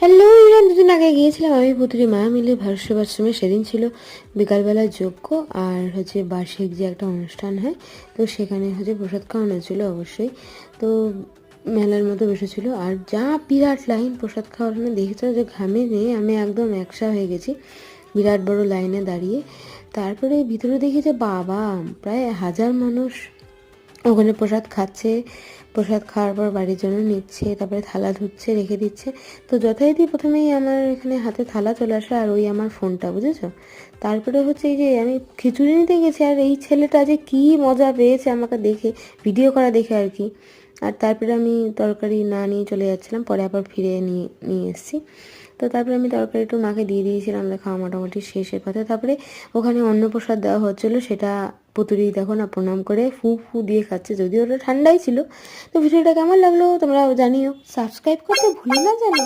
Hello Iran, দুদিন আগে গিয়েছিলাম আমি পুত্রী মা মিলে ভারতসেবাশ্রমে। সেদিন ছিল বিকালবেলা যজ্ঞ আর বার্ষিক যে একটা অনুষ্ঠান হয়, তো সেখানে প্রসাদ খাওয়ানো ছিল অবশ্যই। তো মেলার মতো বসেছিল আর যা বিরাট লাইন প্রসাদ খাওয়ার জন্য, দেখেছো যে ঘামে নিয়ে আমি একদম একসা হয়ে গেছি বিরাট বড় লাইনে দাঁড়িয়ে। তারপরে ভিতরে দেখি যে বাবা, প্রায় 1000 মানুষ ওখানে প্রসাদ খাচ্ছে। প্রসাদ খাওয়ার পর বাড়ির জন্য নিচ্ছে, তারপরে থালা ধুচ্ছে, রেখে দিচ্ছে। তো যথারীতি প্রথমেই আমার এখানে হাতে থালা চলে আসে আর ওই আমার ফোনটা, বুঝেছো। তারপরে এই যে আমি খিচুড়ি নিতে গেছি আর এই ছেলেটা যে কি মজা পেয়েছে আমাকে দেখে, ভিডিও করা দেখে আর কি। আর তারপরে আমি তরকারি না নিয়ে চলে যাচ্ছিলাম, পরে আবার ফিরে নিয়ে নিয়ে এসেছি। তো তারপরে আমি তরকারি একটু মাকে দিয়ে দিয়েছিলাম, খাওয়া মোটামুটি শেষের পথে। তারপরে ওখানে অন্নপ্রসাদ দেওয়া হচ্ছিলো, সেটা পুতুলি দেখো না প্রণাম করে ফু ফু দিয়ে খাচ্ছে, যদিও ওটা ঠান্ডাই ছিল। তো ভিডিওটা কেমন লাগলো তোমরা জানিও, সাবস্ক্রাইব করতে ভুলো না যেন।